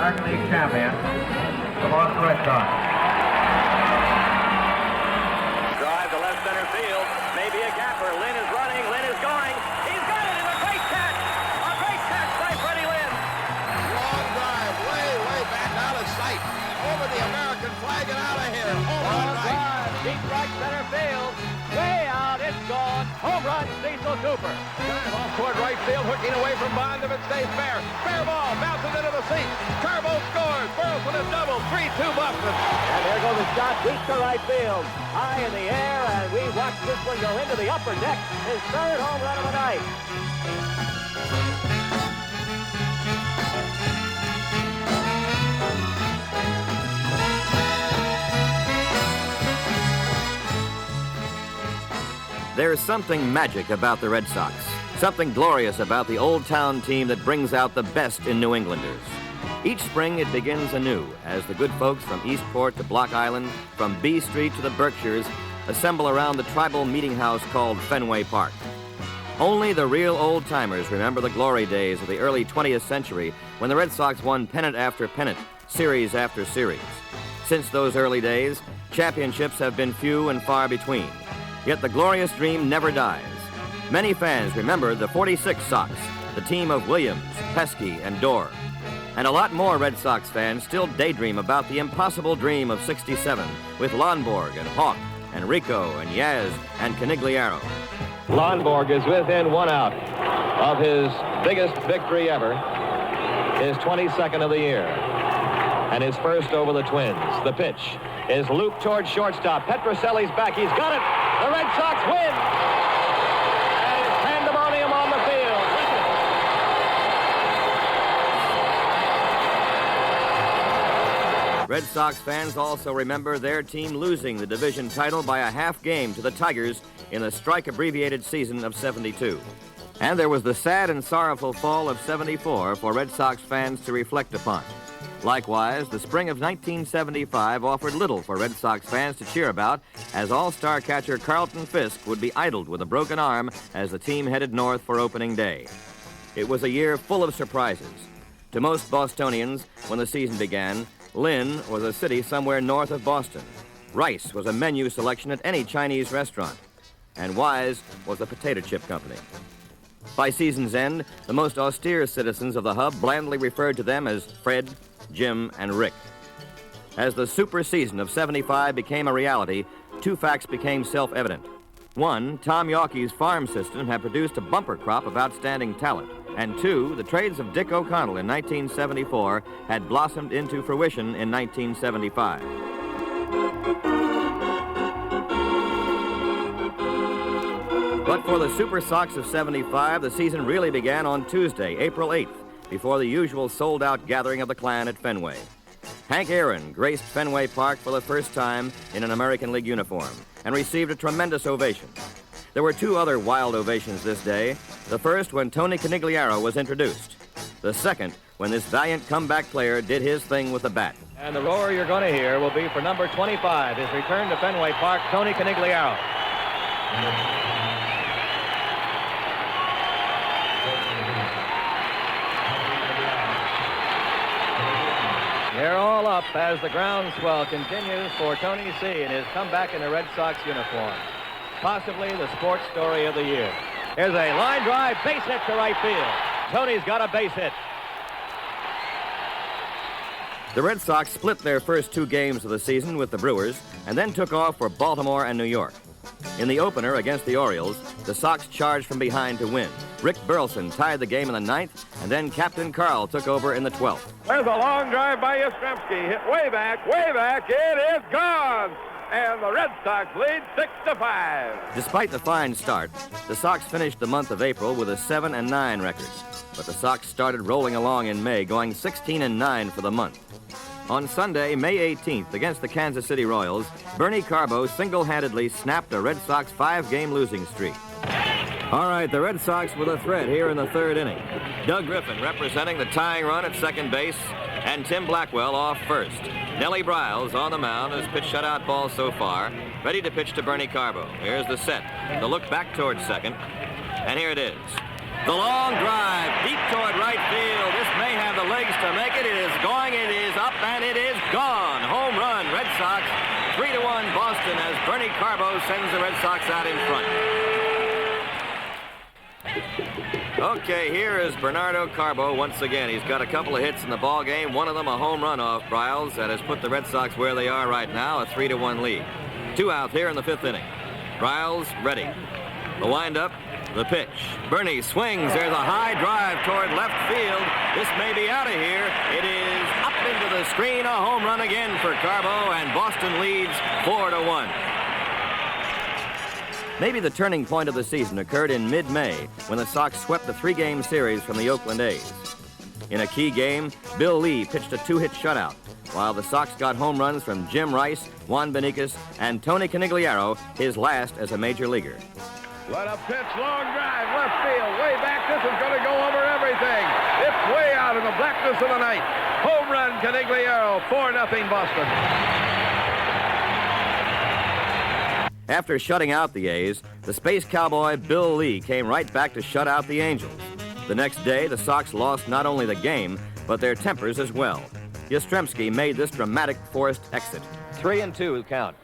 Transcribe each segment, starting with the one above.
American League champion, the Boston Red Sox. Drive to left center field. Maybe a gapper. Lynn is running. Lynn is going. He's got it. It's a great catch. A great catch by Freddie Lynn. Long drive, way back out of sight. Over the American flag and out of here. Home run right. Deep right center field. Way out. It's gone. Home run, Cecil Cooper. Drive off toward right field, hooking away from Bond if it stays fair. Fair ball, bounces into the seat. Carbo scores. Burleson is double. 3-2 Boston. And there goes a shot deep to right field. High in the air, and we watch this one go into the upper deck. His third home run of the night. There's something magic about the Red Sox, something glorious about the old town team that brings out the best in New Englanders. Each spring it begins anew as the good folks from Eastport to Block Island, from B Street to the Berkshires, assemble around the tribal meeting house called Fenway Park. Only the real old-timers remember the glory days of the early 20th century when the Red Sox won pennant after pennant, series after series. Since those early days, championships have been few and far between. Yet the glorious dream never dies. Many fans remember the 46 Sox, the team of Williams, Pesky, and Dorr. And a lot more Red Sox fans still daydream about the impossible dream of '67 with Lonborg and Hawk and Rico and Yaz and Canigliaro. Lonborg is within 1 out of his biggest victory ever, his 22nd of the year, and his first over the Twins. The pitch is looped towards shortstop. Petroselli's back. He's got it. The Red Sox win. And it's pandemonium on the field. Red Sox fans also remember their team losing the division title by a half game to the Tigers in the strike-abbreviated season of '72. And there was the sad and sorrowful fall of '74 for Red Sox fans to reflect upon. Likewise, the spring of 1975 offered little for Red Sox fans to cheer about, as all-star catcher Carlton Fisk would be idled with a broken arm as the team headed north for opening day. It was a year full of surprises. To most Bostonians, when the season began, Lynn was a city somewhere north of Boston. Rice was a menu selection at any Chinese restaurant. And Wise was a potato chip company. By season's end, the most austere citizens of the hub blandly referred to them as Fred, Jim, and Rick. As the super season of '75 became a reality, two facts became self-evident. One, Tom Yawkey's farm system had produced a bumper crop of outstanding talent. And two, the trades of Dick O'Connell in 1974 had blossomed into fruition in 1975. But for the Super Sox of '75, the season really began on Tuesday, April 8th, before the usual sold-out gathering of the clan at Fenway. Hank Aaron graced Fenway Park for the first time in an American League uniform and received a tremendous ovation. There were two other wild ovations this day. The first when Tony Canigliaro was introduced. The second when this valiant comeback player did his thing with the bat. And the roar you're going to hear will be for number 25, his return to Fenway Park, Tony Canigliaro. They're all up as the groundswell continues for Tony C. in his comeback in the Red Sox uniform. Possibly the sports story of the year. Here's a line drive, base hit to right field. Tony's got a base hit. The Red Sox split their first two games of the season with the Brewers and then took off for Baltimore and New York. In the opener against the Orioles, the Sox charged from behind to win. Rick Burleson tied the game in the 9th, and then Captain Carl took over in the 12th. There's a long drive by Yastrzemski. Hit way back. It is gone. And the Red Sox lead 6-5. Despite the fine start, the Sox finished the month of April with a 7-9 record. But the Sox started rolling along in May, going 16-9 for the month. On Sunday, May 18th, against the Kansas City Royals, Bernie Carbo single-handedly snapped a Red Sox 5-game losing streak. All right, the Red Sox with a threat here in the third inning. Doug Griffin representing the tying run at second base, and Tim Blackwell off first. Nellie Briles on the mound has pitched shutout balls so far, ready to pitch to Bernie Carbo. Here's the set. The look back towards second, and here it is. The long drive deep toward right field. This may have the legs to make it. It is going in Carbo sends the Red Sox out in front. Okay, here is Bernardo Carbo once again. He's got a couple of hits in the ball game. One of them a home run off Briles that has put the Red Sox where they are right now, a 3-1 lead. 2 out here in the 5th inning. Briles ready. The windup, the pitch. Bernie swings. There's a high drive toward left field. This may be out of here. It is up into the screen. A home run again for Carbo, and Boston leads 4-1. Maybe the turning point of the season occurred in mid-May when the Sox swept a 3-game series from the Oakland A's. In a key game, Bill Lee pitched a 2-hit shutout, while the Sox got home runs from Jim Rice, Juan Beniquez, and Tony Conigliaro, his last as a major leaguer. Let a pitch, long drive, left field, way back. This is going to go over everything. It's way out in the blackness of the night. Home run, Conigliaro, 4-0 Boston. After shutting out the A's, the Space Cowboy Bill Lee came right back to shut out the Angels. The next day, the Sox lost not only the game, but their tempers as well. Yastrzemski made this dramatic forced exit. 3-2 count.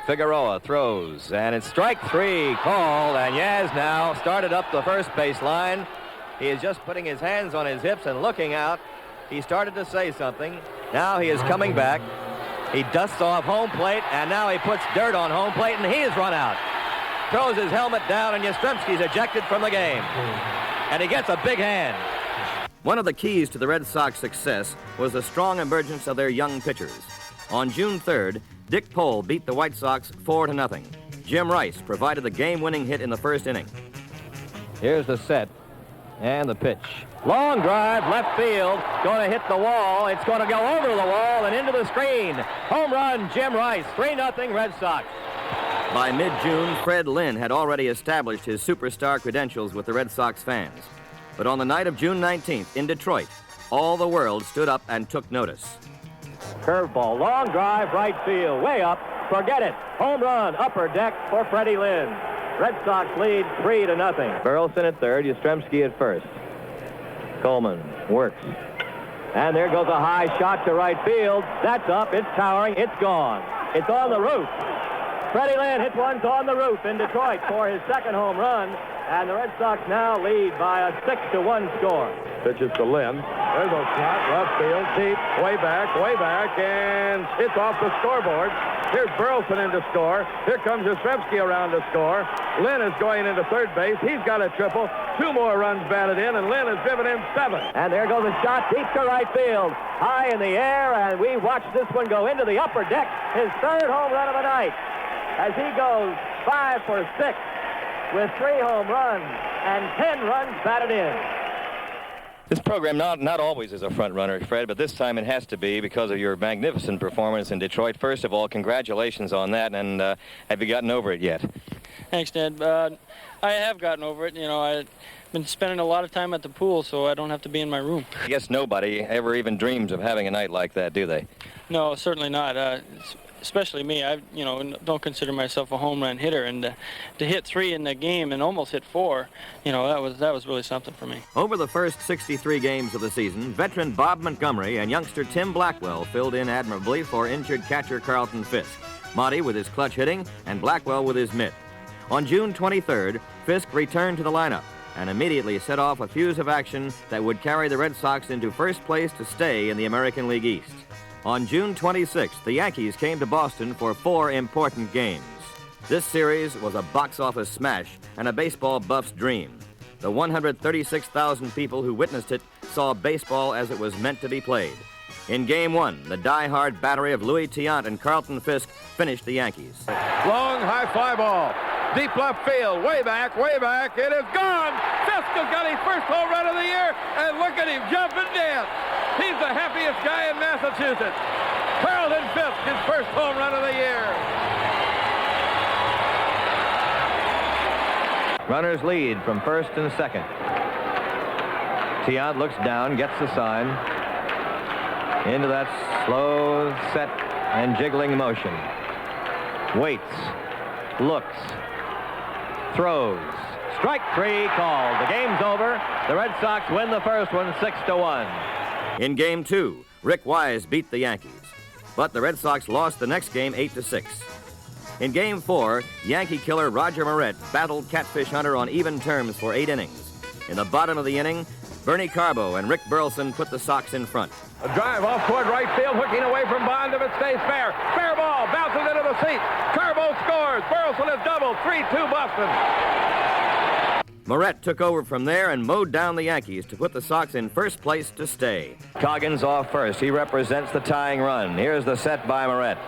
Figueroa throws, and it's strike 3 called, and Yaz now started up the first baseline. He is just putting his hands on his hips and looking out. He started to say something. Now he is coming back. He dusts off home plate, and now he puts dirt on home plate, and he is run out. Throws his helmet down, and Yastrzemski's ejected from the game. And he gets a big hand. One of the keys to the Red Sox success was the strong emergence of their young pitchers. On June 3rd, Dick Pole beat the White Sox 4-0. Jim Rice provided the game-winning hit in the first inning. Here's the set and the pitch. Long drive, left field, going to hit the wall. It's going to go over the wall and into the screen. Home run, Jim Rice, 3-0 Red Sox. By mid-June, Fred Lynn had already established his superstar credentials with the Red Sox fans. But on the night of June 19th in Detroit, all the world stood up and took notice. Curveball, long drive, right field, way up. Forget it. Home run, upper deck for Freddie Lynn. Red Sox lead 3-0. Burleson at third, Yastrzemski at first. Coleman works. And there goes a high shot to right field. That's up, it's towering, it's gone. It's on the roof. Freddie Lynn hits one on the roof in Detroit for his second home run. And the Red Sox now lead by a 6-1 score. Pitches to Lynn. There's a shot, left field, deep, way back, and it's off the scoreboard. Here's Burleson in to score. Here comes Yastrzemski around to score. Lynn is going into third base. He's got a triple. 2 more runs batted in, and Lynn has driven in 7. And there goes a shot deep to right field. High in the air, and we watch this one go into the upper deck. His third home run of the night. As he goes 5 for 6 with 3 home runs and 10 runs batted in. This program not always is a front runner, Fred, but this time it has to be because of your magnificent performance in Detroit. First of all, congratulations on that, and have you gotten over it yet? Thanks, Ned. I have gotten over it. You know, I've been spending a lot of time at the pool, so I don't have to be in my room. I guess nobody ever even dreams of having a night like that, do they? No, certainly not. Especially me. I, don't consider myself a home run hitter, and to hit 3 in the game and almost hit 4, that was really something for me. Over the first 63 games of the season, veteran Bob Montgomery and youngster Tim Blackwell filled in admirably for injured catcher Carlton Fisk. Monty with his clutch hitting and Blackwell with his mitt. On June 23rd, Fisk returned to the lineup and immediately set off a fuse of action that would carry the Red Sox into first place to stay in the American League East. On June 26th, the Yankees came to Boston for 4 important games. This series was a box office smash and a baseball buff's dream. The 136,000 people who witnessed it saw baseball as it was meant to be played. In Game 1, the die-hard battery of Louis Tiant and Carlton Fisk finished the Yankees. Long high fly ball. Deep left field. Way back. It is gone. Fisk has got his first home run of the year. And look at him jump and dance. He's the happiest guy in Massachusetts. Carlton Fisk, his first home run of the year. Runners lead from first and second. Tiant looks down, gets the sign. Into that slow set and jiggling motion. Waits. Looks. Throws. Strike 3 called. The game's over. The Red Sox win the first one 6-1. In Game 2, Rick Wise beat the Yankees. but the Red Sox lost the next game 8-6. In Game 4, Yankee killer Roger Moret battled Catfish Hunter on even terms for 8 innings. In the bottom of the inning, Bernie Carbo and Rick Burleson put the Sox in front. A drive off toward right field, hooking away from Bond if it stays fair. Fair ball, bounces into the seat. Carbo scores. Burleson has doubled. 3-2 Boston. Moret took over from there and mowed down the Yankees to put the Sox in first place to stay. Coggins off first. He represents the tying run. Here's the set by Moret.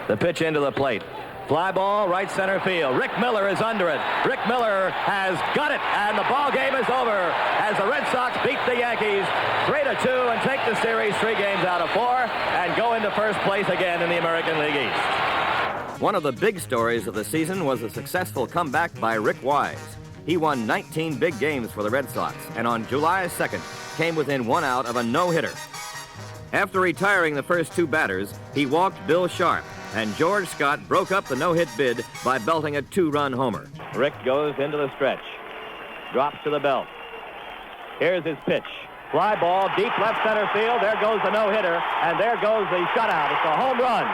The pitch into the plate. Fly ball, right center field. Rick Miller is under it. Rick Miller has got it, and the ball game is over as the Red Sox beat the Yankees 3-2 and take the series 3 games out of 4 and go into first place again in the American League East. One of the big stories of the season was the successful comeback by Rick Wise. He won 19 big games for the Red Sox, and on July 2nd came within 1 out of a no-hitter. After retiring the first 2 batters, he walked Bill Sharp, and George Scott broke up the no-hit bid by belting a 2-run homer. Rick goes into the stretch, drops to the belt. Here's his pitch. Fly ball, deep left center field. There goes the no-hitter, and there goes the shutout. It's a home run.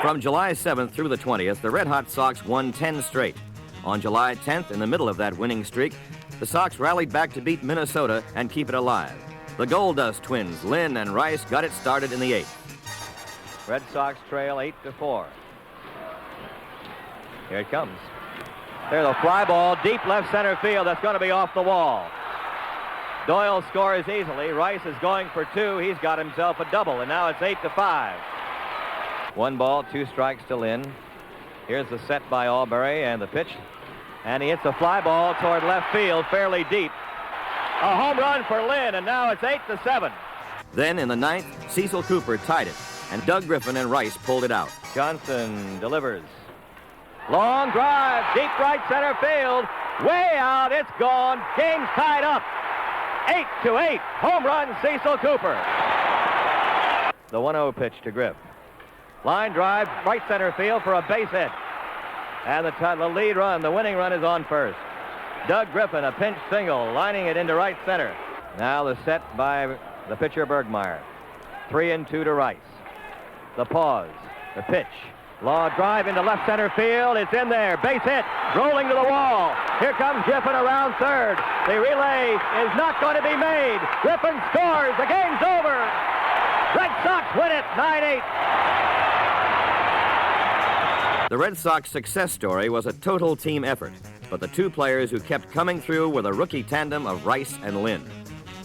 From July 7th through the 20th, the Red Hot Sox won 10 straight. On July 10th, in the middle of that winning streak, the Sox rallied back to beat Minnesota and keep it alive. The Gold Dust twins, Lynn and Rice, got it started in the 8th. Red Sox trail 8-4. Here it comes. There's a fly ball, deep left center field. That's going to be off the wall. Doyle scores easily. Rice is going for 2. He's got himself a double, and now it's 8-5. 1 ball, 2 strikes to Lynn. Here's the set by Albury and the pitch. And he hits a fly ball toward left field, fairly deep. A home run for Lynn, and now it's 8-7. Then in the 9th, Cecil Cooper tied it, and Doug Griffin and Rice pulled it out. Johnson delivers. Long drive, deep right center field. Way out, it's gone. Game's tied up. 8-8. Home run, Cecil Cooper. The 1-0 pitch to Griff. Line drive, right center field for a base hit. And the lead run, the winning run, is on first. Doug Griffin, a pinch single, lining it into right center. Now the set by the pitcher Bergmeyer. 3-2 to Rice. The pause, the pitch. Law drive into left center field. It's in there. Base hit. Rolling to the wall. Here comes Griffin around third. The relay is not going to be made. Griffin scores. The game's over. Red Sox win it 9-8. The Red Sox success story was a total team effort, but the 2 players who kept coming through were the rookie tandem of Rice and Lynn.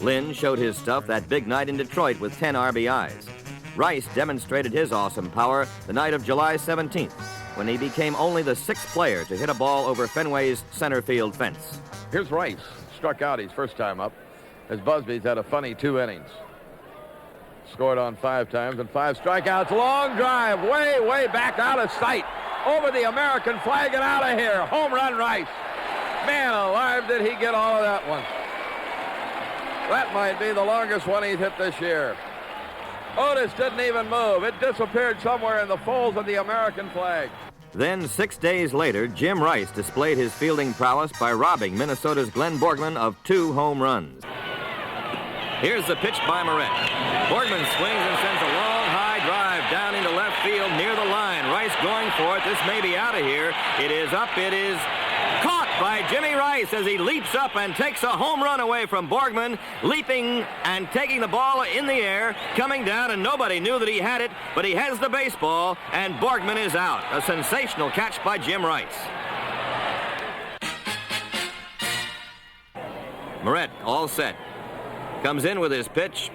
Lynn showed his stuff that big night in Detroit with 10 RBIs. Rice demonstrated his awesome power the night of July 17th, when he became only the 6th player to hit a ball over Fenway's center field fence. Here's Rice. Struck out his first time up, as Busby's had a funny 2 innings. Scored on 5 times and 5 strikeouts. Long drive, way back out of sight. Over the American flag and out of here. Home run, Rice. Man alive, did he get all of that one. That might be the longest one he's hit this year. Otis didn't even move. It disappeared somewhere in the folds of the American flag. Then 6 days later, Jim Rice displayed his fielding prowess by robbing Minnesota's Glenn Borgman of 2 home runs. Here's the pitch by Moret. Borgman swings and sends a long high drive down into left field near the line. Rice going for it. This may be out of here. It is up. It is caught by Jimmy Rice as he leaps up and takes a home run away from Borgman, leaping and taking the ball in the air, coming down, and nobody knew that he had it, but he has the baseball, and Borgman is out. A sensational catch by Jim Rice. Moret all set. Comes in with his pitch.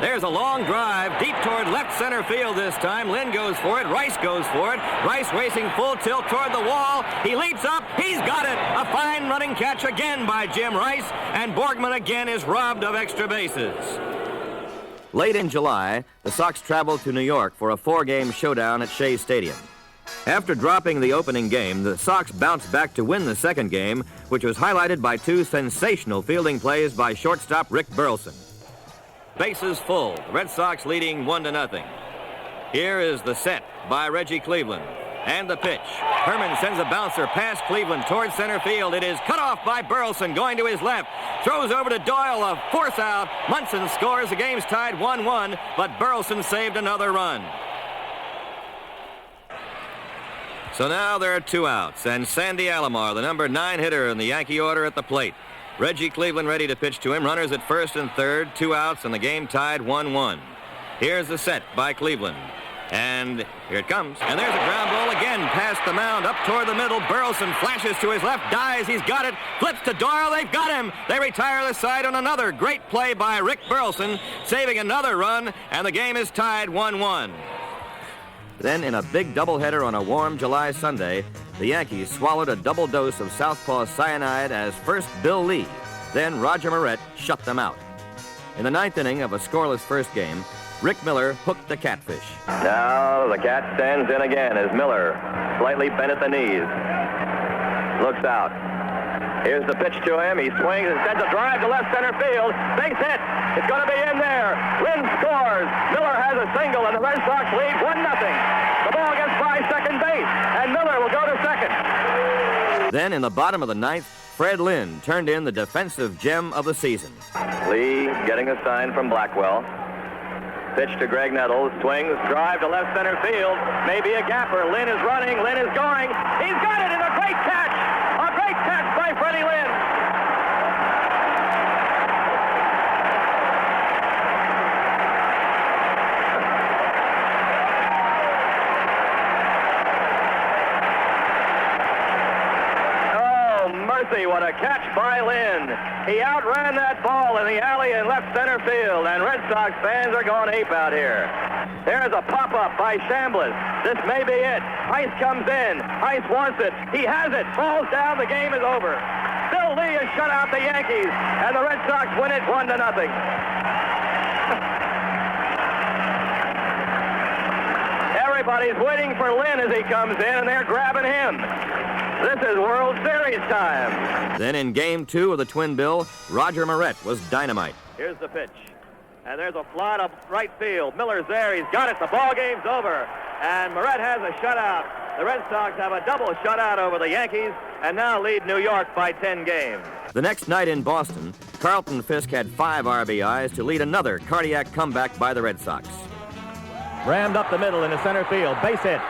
There's a long drive deep toward left center field this time. Lynn goes for it. Rice goes for it. Rice racing full tilt toward the wall. He leaps up. He's got it. A fine running catch again by Jim Rice. And Borgman again is robbed of extra bases. Late in July, the Sox traveled to New York for a 4-game showdown at Shea Stadium. After dropping the opening game, the Sox bounced back to win the second game, which was highlighted by 2 sensational fielding plays by shortstop Rick Burleson. Bases full, the Red Sox leading 1-0. Here is the set by Reggie Cleveland. And the pitch. Herman sends a bouncer past Cleveland towards center field. It is cut off by Burleson going to his left. Throws over to Doyle, a force out. Munson scores. The game's tied 1-1, but Burleson saved another run. So now there are 2 outs, and Sandy Alomar, the number 9 hitter in the Yankee order, at the plate. Reggie Cleveland ready to pitch to him. Runners at first and third, 2 outs, and the game tied 1-1. Here's the set by Cleveland. And here it comes. And there's a ground ball again past the mound up toward the middle. Burleson flashes to his left, dives, he's got it, flips to Doyle, they've got him. They retire the side on another great play by Rick Burleson, saving another run, and the game is tied 1-1. Then in a big doubleheader on a warm July Sunday, the Yankees swallowed a double dose of southpaw cyanide as first Bill Lee, then Roger Moret shut them out. In the 9th inning of a scoreless first game, Rick Miller hooked the catfish. Now the cat stands in again as Miller, slightly bent at the knees, looks out. Here's the pitch to him. He swings and sends a drive to left center field. Base hit. It's going to be in there. Lynn scores. Miller has a single, and the Red Sox lead 1-0. The ball gets by second base, and Miller will go to second. Then in the bottom of the 9th, Fred Lynn turned in the defensive gem of the season. Lee getting a sign from Blackwell. Pitch to Greg Nettles, swings, drive to left center field, maybe a gapper. Lynn is running, Lynn is going. He's got it, and a great catch! A great catch by Freddie Lynn! Oh, mercy, what a catch by Lynn. He outran that ball in the alley in left center field, and Red Sox fans are going ape out here. There's a pop-up by Chambliss. This may be it. Ice comes in. Ice wants it. He has it. Falls down. The game is over. Bill Lee has shut out the Yankees, and the Red Sox win it 1-0. Everybody's waiting for Lynn as he comes in, and they're grabbing him. This is World Series time. Then in Game 2 of the Twin Bill, Roger Moret was dynamite. Here's the pitch. And there's a fly to right field. Miller's there. He's got it. The ball game's over. And Moret has a shutout. The Red Sox have a double shutout over the Yankees and now lead New York by 10 games. The next night in Boston, Carlton Fisk had 5 RBIs to lead another cardiac comeback by the Red Sox. Rammed up the middle into center field. Base hit.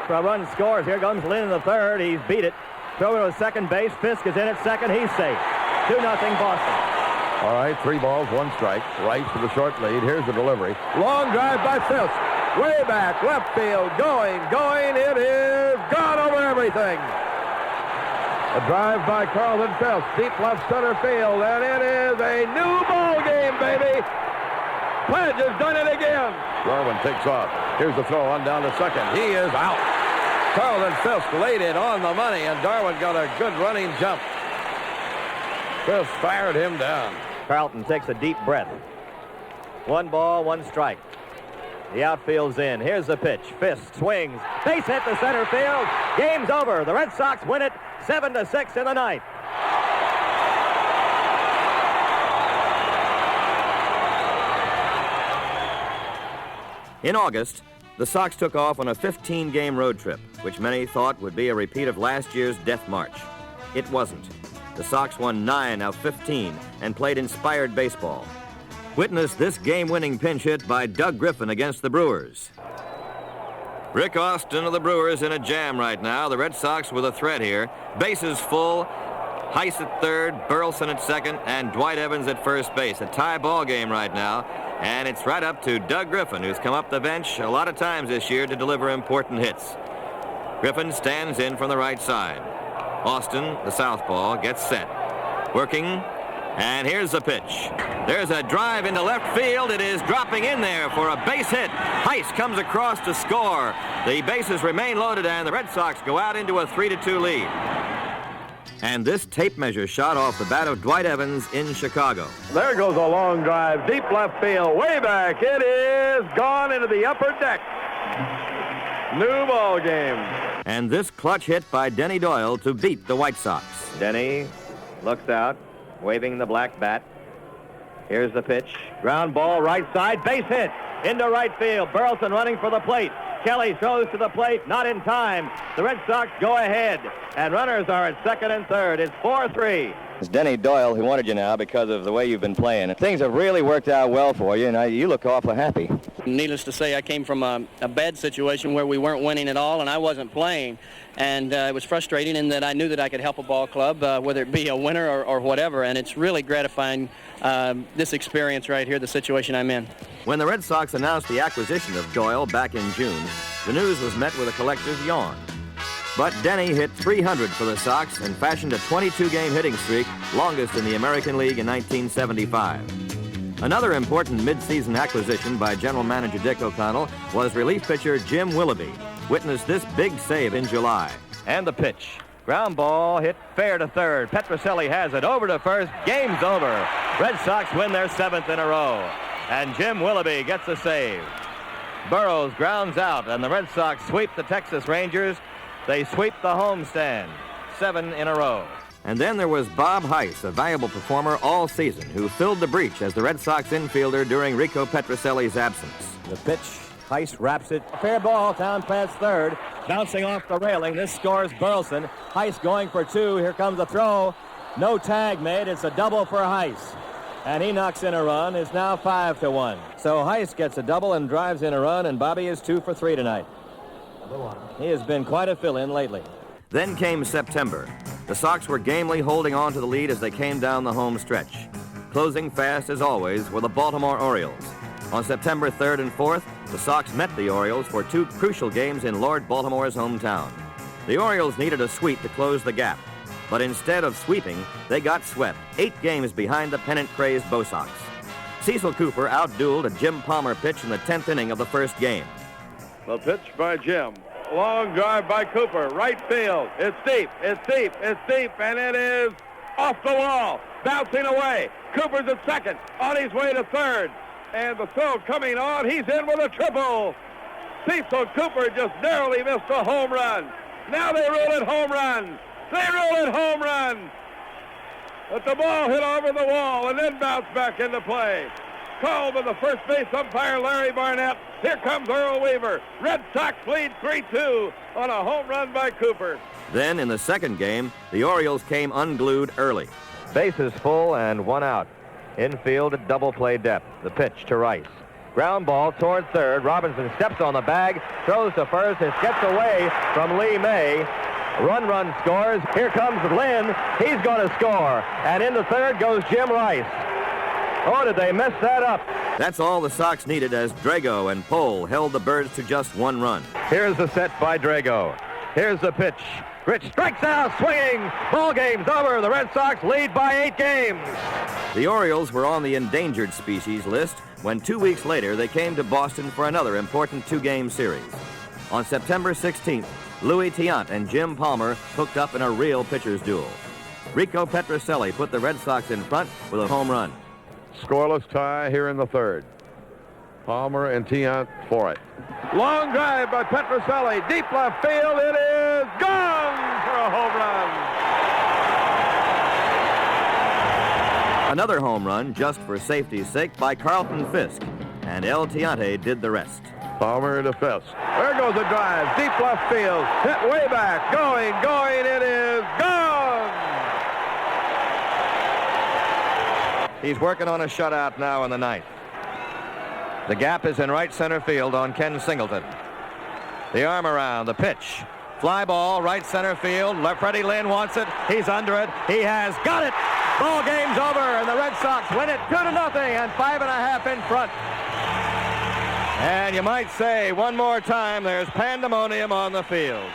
A run scores. Here comes Lynn in the third. He's beat it. Throw to second base. Fisk is in at second. He's safe. 2-0 Boston. All right, 3 balls, 1 strike. Rice for the short lead. Here's the delivery. Long drive by Fisk. Way back, left field. Going. It is gone over everything. A drive by Carlton Fisk. Deep left center field. And it is a new ball game, baby. Pledge has done it again. Darwin takes off. Here's the throw on down to second. He is out. Carlton Fisk laid it on the money, and Darwin got a good running jump. Fisk fired him down. Carlton takes a deep breath. 1 ball, 1 strike. The outfield's in. Here's the pitch. Fisk swings. Base hit to center field. Game's over. The Red Sox win it 7-6 in the 9th. In August, the Sox took off on a 15-game road trip, which many thought would be a repeat of last year's Death March. It wasn't. The Sox won 9 of 15 and played inspired baseball. Witness this game-winning pinch hit by Doug Griffin against the Brewers. Rick Austin of the Brewers in a jam right now. The Red Sox with a threat here. Bases full. Heiss at third, Burleson at second, and Dwight Evans at first base. A tie ball game right now. And it's right up to Doug Griffin, who's come up the bench a lot of times this year to deliver important hits. Griffin stands in from the right side. Austin, the southpaw, gets set. Working, and here's the pitch. There's a drive into left field. It is dropping in there for a base hit. Heiss comes across to score. The bases remain loaded, and the Red Sox go out into a 3-2 lead. And this tape measure shot off the bat of Dwight Evans in Chicago. There goes a long drive, deep left field, way back. It is gone into the upper deck. New ball game. And this clutch hit by Denny Doyle to beat the White Sox. Denny looks out, waving the black bat. Here's the pitch. Ground ball right side, base hit. into right field. Burleson running for the plate. Kelly throws to the plate, not in time. The Red Sox go ahead, and runners are at second and third. It's 4-3. It's Denny Doyle who wanted you now because of the way you've been playing. Things have really worked out well for you, and you look awful happy. Needless to say, I came from a bad situation where we weren't winning at all, and I wasn't playing. And it was frustrating in that I knew that I could help a ball club, whether it be a winner or whatever. And it's really gratifying, this experience right here, the situation I'm in. When the Red Sox announced the acquisition of Doyle back in June, the news was met with a collective yawn. But Denny hit .300 for the Sox and fashioned a 22-game hitting streak, longest in the American League in 1975. Another important midseason acquisition by general manager Dick O'Connell was relief pitcher Jim Willoughby. Witness this big save in July. And the pitch. Ground ball hit fair to third. Petrocelli has it over to first. Game's over. Red Sox win their 7th in a row. And Jim Willoughby gets a save. Burroughs grounds out, and the Red Sox sweep the Texas Rangers. They sweep the homestand. 7 in a row. And then there was Bob Heiss, a valuable performer all season, who filled the breach as the Red Sox infielder during Rico Petrocelli's absence. The pitch. Heiss wraps it. Fair ball down past third. Bouncing off the railing. This scores Burleson. Heiss going for 2. Here comes the throw. No tag made. It's a double for Heiss. And he knocks in a run. It's now 5-1. So Heiss gets a double and drives in a run, and Bobby is 2 for 3 tonight. He has been quite a fill-in lately. Then came September. The Sox were gamely holding on to the lead as they came down the home stretch. Closing fast, as always, were the Baltimore Orioles. On September 3rd and 4th, the Sox met the Orioles for 2 crucial games in Lord Baltimore's hometown. The Orioles needed a sweep to close the gap, but instead of sweeping, they got swept, 8 games behind the pennant-crazed Bo Sox. Cecil Cooper outdueled a Jim Palmer pitch in the 10th inning of the first game. The pitch by Jim. Long drive by Cooper. Right field. It's deep. It's deep. It's deep. And it is off the wall. Bouncing away. Cooper's at second. On his way to third. And the throw coming on. He's in with a triple. Cecil Cooper just narrowly missed a home run. Now they rule it home run. They rule it home run. But the ball hit over the wall and then bounced back into play. Called by the first base umpire, Larry Barnett. Here comes Earl Weaver. Red Sox lead 3-2 on a home run by Cooper. Then in the second game, the Orioles came unglued early. Bases full and 1 out. Infield at double play depth. The pitch to Rice. Ground ball toward third. Robinson steps on the bag, throws to first, and gets away from Lee May. Run scores. Here comes Lynn. He's going to score. And in the third goes Jim Rice. Oh, did they mess that up? That's all the Sox needed as Drago and Pohl held the Birds to just 1 run. Here's the set by Drago. Here's the pitch. Rich strikes out, swinging. Ball game's over. The Red Sox lead by 8 games. The Orioles were on the endangered species list when 2 weeks later they came to Boston for another important 2-game series. On September 16th, Louis Tiant and Jim Palmer hooked up in a real pitcher's duel. Rico Petrocelli put the Red Sox in front with a home run. Scoreless tie here in the third. Palmer and Tiant for it. Long drive by Petrocelli. Deep left field. It is gone for a home run. Another home run, just for safety's sake, by Carlton Fisk. And El Tiante did the rest. Palmer to Fisk. There goes the drive. Deep left field. Hit way back. Going. It is gone. He's working on a shutout now in the ninth. The gap is in right center field on Ken Singleton. The arm around, the pitch. Fly ball, right center field. Freddie Lynn wants it. He's under it. He has got it. Ball game's over, and the Red Sox win it 2-0 and 5.5 in front. And you might say one more time, there's pandemonium on the field.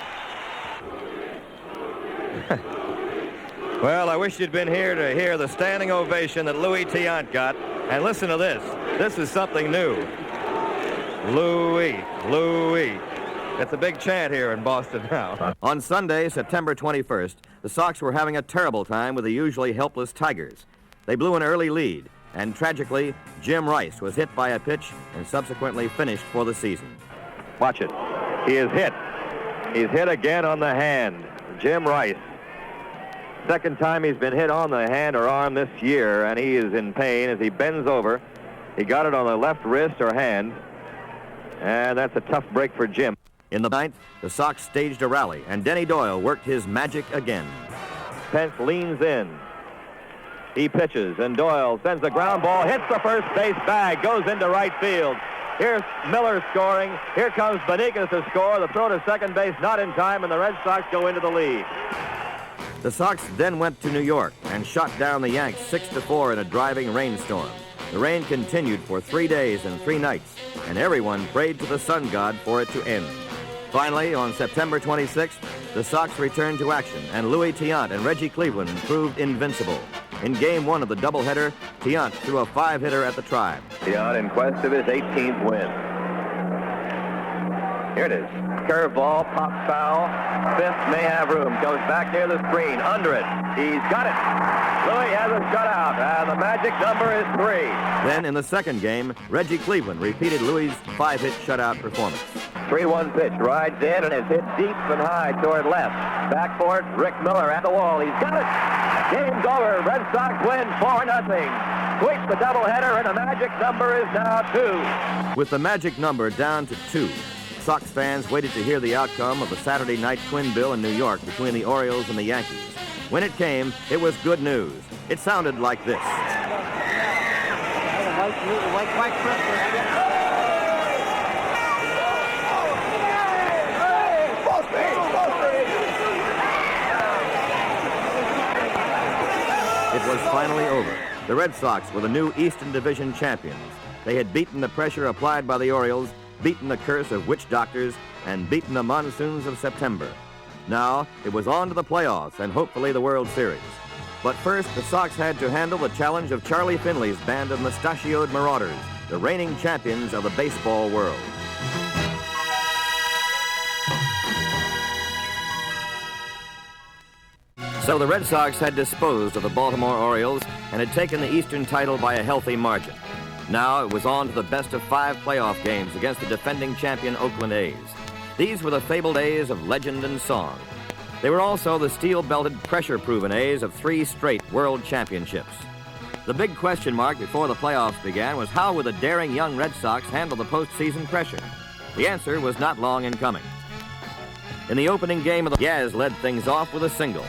Well, I wish you'd been here to hear the standing ovation that Louis Tiant got. And listen to this. This is something new. Louis. It's a big chant here in Boston now. On Sunday, September 21st, the Sox were having a terrible time with the usually helpless Tigers. They blew an early lead, and tragically, Jim Rice was hit by a pitch and subsequently finished for the season. Watch it. He is hit. He's hit again on the hand. Jim Rice. Second time he's been hit on the hand or arm this year, and he is in pain as he bends over. He got it on the left wrist or hand, And that's a tough break for Jim. In the ninth, the Sox staged a rally, and Denny Doyle worked his magic again. Pence leans in. He pitches, and Doyle sends a ground ball, hits the first base bag, goes into right field. Here's Miller scoring. Here comes Benitez to score. The throw to second base not in time, and the Red Sox go into the lead. The Sox then went to New York and shot down the Yanks 6-4 in a driving rainstorm. The rain continued for 3 days and 3 nights, and everyone prayed to the sun god for it to end. Finally, on September 26th, the Sox returned to action, and Louis Tiant and Reggie Cleveland proved invincible. In Game 1 of the doubleheader, Tiant threw a 5-hitter at the Tribe. Tiant in quest of his 18th win. Here it is. Curveball, pop foul. Fifth may have room. Goes back near the screen. Under it. He's got it. Louis has a shutout, and the magic number is 3. Then in the second game, Reggie Cleveland repeated Louis' 5-hit shutout performance. 3-1 pitch. Rides in and is hit deep and high toward left. Back for it. Rick Miller at the wall. He's got it. Game's over. Red Sox win 4-0. Sweep the doubleheader, and the magic number is now 2. With the magic number down to 2, Sox fans waited to hear the outcome of the Saturday night twin bill in New York between the Orioles and the Yankees. When it came, it was good news. It sounded like this. It was finally over. The Red Sox were the new Eastern Division champions. They had beaten the pressure applied by the Orioles, beaten the curse of witch doctors, and beaten the monsoons of September. Now, it was on to the playoffs and hopefully the World Series. But first, the Sox had to handle the challenge of Charlie Finley's band of mustachioed marauders, the reigning champions of the baseball world. So the Red Sox had disposed of the Baltimore Orioles and had taken the Eastern title by a healthy margin. Now it was on to the best-of-5 playoff games against the defending champion Oakland A's. These were the fabled A's of legend and song. They were also the steel-belted, pressure-proven A's of 3 straight world championships. The big question mark before the playoffs began was how would the daring young Red Sox handle the postseason pressure? The answer was not long in coming. In the opening game of the Yaz led things off with a single.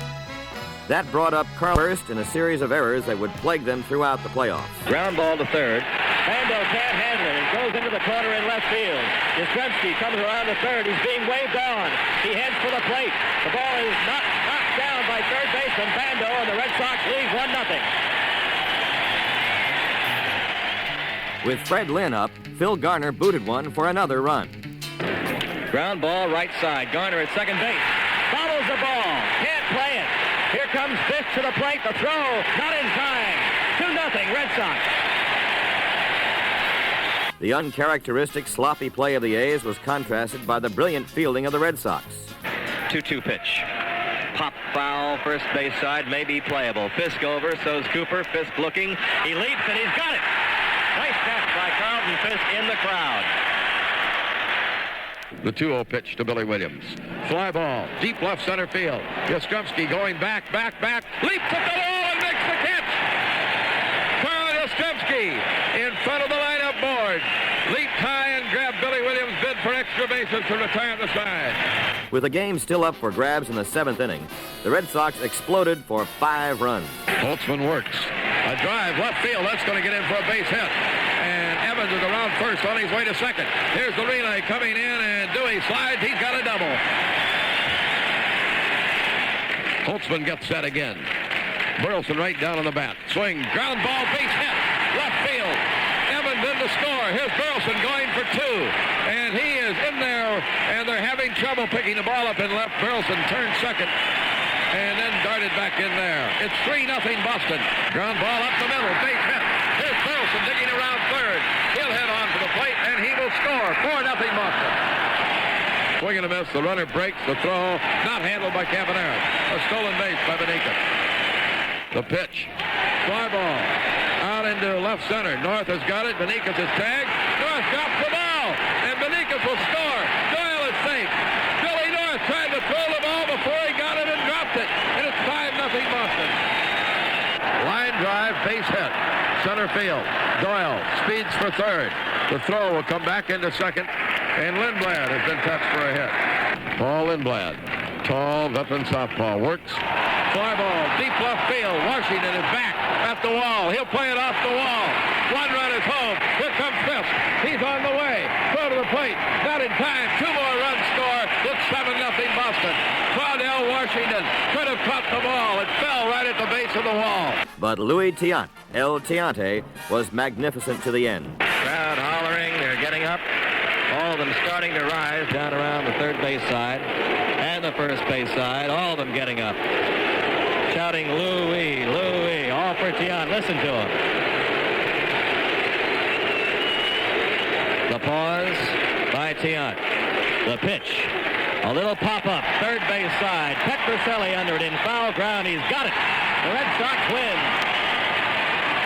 That brought up Carl Hurst in a series of errors that would plague them throughout the playoffs. Ground ball to third. Bando can't handle it. It goes into the corner in left field. Yastrzemski comes around to third. He's being waved on. He heads for the plate. The ball is knocked down by third baseman Bando, and the Red Sox lead 1-0. With Fred Lynn up, Phil Garner booted one for another run. Ground ball right side. Garner at second base. Follows the ball. Can't play it. Here comes Fisk to the plate. The throw, not in time. 2-0 Red Sox. The uncharacteristic sloppy play of the A's was contrasted by the brilliant fielding of the Red Sox. 2-2 pitch. Pop foul, first base side, may be playable. Fisk over, so's Cooper. Fisk looking. He leaps and he's got it. Nice catch by Carlton Fisk in the crowd. The 2-0 pitch to Billy Williams. Fly ball, deep left center field. Yastrzemski going back, leaps at the wall and makes the catch. Carl Yastrzemski in front of the lineup board. Leaped high and grabbed Billy Williams' bid for extra bases to retire the side. With the game still up for grabs in the 7th inning, the Red Sox exploded for 5 runs. Holtzman works. A drive left field. That's going to get in for a base hit. And Evans is around first on his way to second. Here's the relay coming in, and Dewey slides. He's got a double. Holtzman gets set again. Burleson right down on the bat. Swing, ground ball, base hit. Left field. Evans in to score. Here's Burleson going for 2. And he is in there, and they're having trouble picking the ball up in left. Burleson turns second and then darted back in there. It's 3-0 Boston. Ground ball up the middle, base hit. Here's Burleson digging around third. He'll head on to the plate, and he will score. 4-0 Boston. Swing and a miss. The runner breaks. The throw not handled by Cabanera. A stolen base by Benitez. The pitch. Fly ball. Out into left center. North has got it. Benitez is tagged. North drops the ball, and Benitez will score. Doyle is safe. Billy North tried to throw the ball before he got it and dropped it. And it's 5-0 Boston. Line drive, base hit. Center field. Doyle speeds for third. The throw will come back into second. And Lindblad has been touched for a hit. Paul Lindblad, tall veteran southpaw, works. Fly ball, deep left field. Washington is back at the wall. He'll play it off the wall. One run is home. Here comes Fisk. He's on the way. Throw to the plate. Not in time. 2 more runs score. It's 7-0 Boston. Claudel Washington could have caught the ball. It fell right at the base of the wall. But Louis Tiant, El Tiante, was magnificent to the end. Crowd hollering. They're getting up. All of them starting to rise down around the third base side and the first base side. All of them getting up. Shouting, Louis, Louis, all for Tiant. Listen to him. The pause by Tiant. The pitch. A little pop-up, third base side. Petrocelli under it in foul ground. He's got it. The Red Sox win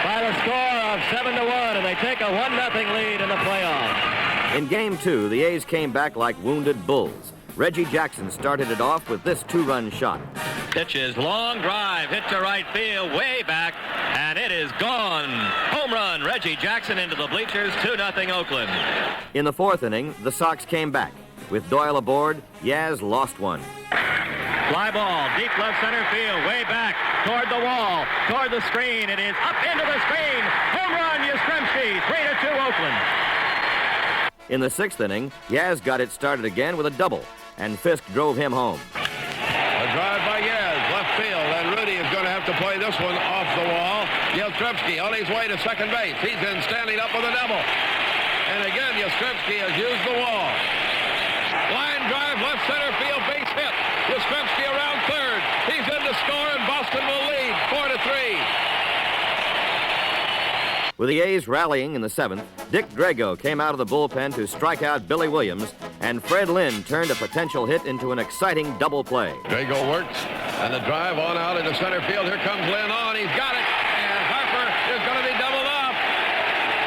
by the score of 7-1, and they take a 1-0 lead in the playoffs. In Game 2, the A's came back like wounded bulls. Reggie Jackson started it off with this 2-run shot. Pitches, long drive, hit to right field, way back, and it is gone. Home run, Reggie Jackson into the bleachers, 2-0 Oakland. In the 4th inning, the Sox came back. With Doyle aboard, Yaz lost one. Fly ball, deep left center field, way back, toward the wall, toward the screen. It is up into the screen. Home run, Yastrzemski, 3-2 Oakland. In the 6th inning, Yaz got it started again with a double, and Fisk drove him home. A drive by Yaz, left field, and Rudy is going to have to play this one off the wall. Yastrzemski on his way to second base. He's in standing up with a double. And again, Yastrzemski has used the wall. Line drive, left center field, base hit. Yastrzemski around third. He's in to score, and Boston will lead 4-3. With the A's rallying in the 7th, Dick Drago came out of the bullpen to strike out Billy Williams, and Fred Lynn turned a potential hit into an exciting double play. Drago works, and the drive on out into center field. Here comes Lynn on. He's got it, and Harper is going to be doubled up.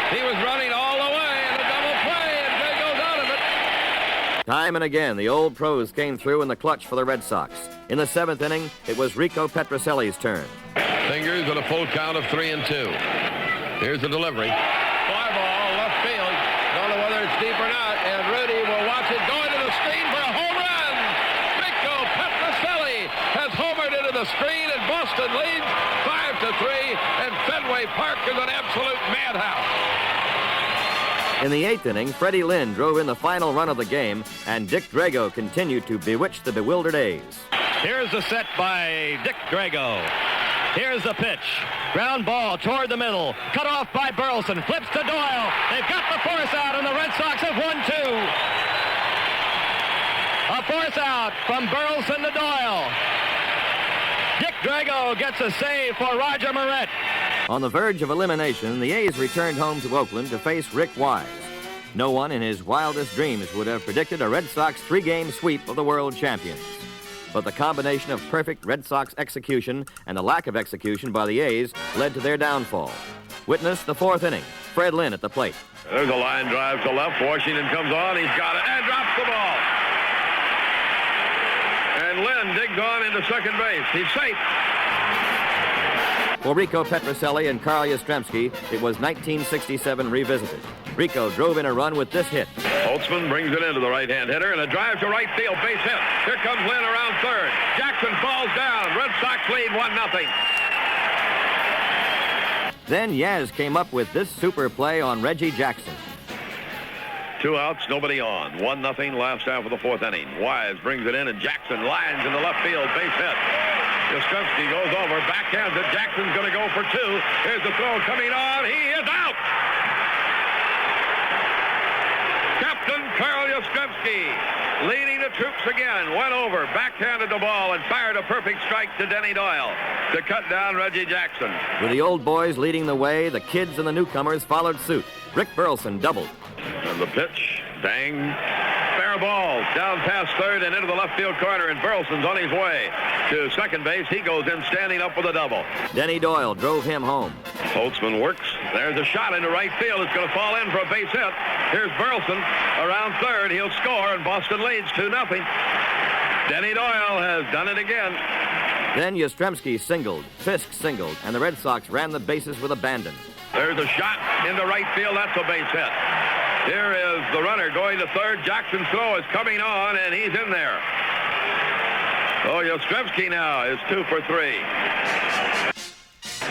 He was running all the way, and the double play, and Drago's out of it. Time and again, the old pros came through in the clutch for the Red Sox. In the 7th inning, it was Rico Petrocelli's turn. Fingers with a full count of 3-2. Here's the delivery. Fly ball, left field. Don't know whether it's deep or not. And Rudy will watch it going to the screen for a home run. Rico Petrocelli has homered into the screen, and Boston leads 5-3. And Fenway Park is an absolute madhouse. In the 8th inning, Freddie Lynn drove in the final run of the game, and Dick Drago continued to bewitch the bewildered A's. Here's the set by Dick Drago. Here's the pitch. Ground ball toward the middle. Cut off by Burleson. Flips to Doyle. They've got the force out, and the Red Sox have won 2. A force out from Burleson to Doyle. Dick Drago gets a save for Roger Moret. On the verge of elimination, the A's returned home to Oakland to face Rick Wise. No one in his wildest dreams would have predicted a Red Sox 3-game sweep of the world champions. But the combination of perfect Red Sox execution and the lack of execution by the A's led to their downfall. Witness the 4th inning. Fred Lynn at the plate. There's a line drive to left. Washington comes on. He's got it and drops the ball. And Lynn digs on into second base. He's safe. For Rico Petrocelli and Carl Yastrzemski, it was 1967 revisited. Rico drove in a run with this hit. Holtzman brings it into the right-hand hitter, and a drive to right field, base hit. Here comes Lynn around third. Jackson falls down. Red Sox lead 1-0. Then Yaz came up with this super play on Reggie Jackson. 2 outs, nobody on. 1-0 last half of the 4th inning. Wise brings it in, and Jackson lines in the left field, base hit. Yastrzemski goes over, backhands it. Jackson's going to go for 2. Here's the throw coming on. He is out. Captain Carl Yastrzemski, leading the troops again, went over, backhanded the ball, and fired a perfect strike to Denny Doyle to cut down Reggie Jackson. With the old boys leading the way, the kids and the newcomers followed suit. Rick Burleson doubled. And the pitch, bang, fair ball, down past third and into the left field corner, and Burleson's on his way to second base. He goes in standing up with a double. Denny Doyle drove him home. Holtzman works. There's a shot into right field. It's going to fall in for a base hit. Here's Burleson around third. He'll score, and Boston leads 2-0. Denny Doyle has done it again. Then Yastrzemski singled, Fisk singled, and the Red Sox ran the bases with abandon. There's a shot into right field. That's a base hit. Here is the runner going to third. Jackson's throw is coming on, and he's in there. Oh, Yastrzemski now is 2 for 3.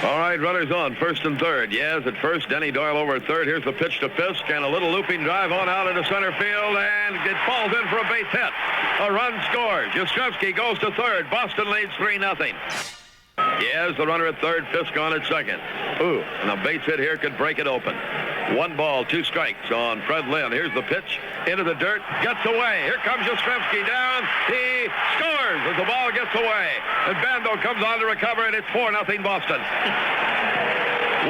All right, runners on, first and third. Yes, at first, Denny Doyle over at third. Here's the pitch to Fisk, and a little looping drive on out into center field, and it falls in for a base hit. A run scores. Yastrzemski goes to third. Boston leads 3-0. Yes, the runner at third, Fisk on at second. Ooh, and a base hit here could break it open. 1 ball, 2 strikes on Fred Lynn. Here's the pitch into the dirt, gets away. Here comes Yastrzemski down. He scores as the ball gets away. And Bando comes on to recover, and it's 4-0 Boston.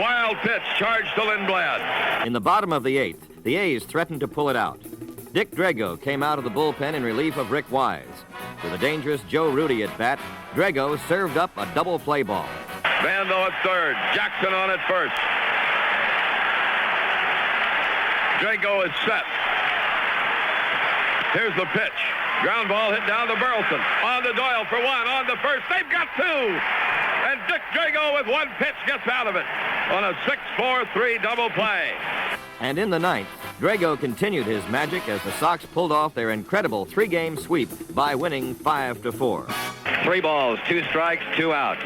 Wild pitch, charged to Lindblad. In the bottom of the 8th, the A's threatened to pull it out. Dick Drago came out of the bullpen in relief of Rick Wise. With a dangerous Joe Rudy at bat, Drago served up a double play ball. Bando at third, Jackson on at first. Drago is set. Here's the pitch. Ground ball hit down to Burleson. On to Doyle for 1, on to first. They've got 2. And Dick Drago with 1 pitch gets out of it on a 6-4-3 double play. And in the 9th, Drago continued his magic as the Sox pulled off their incredible 3-game sweep by winning 5-4. 3 balls, 2 strikes, 2 outs.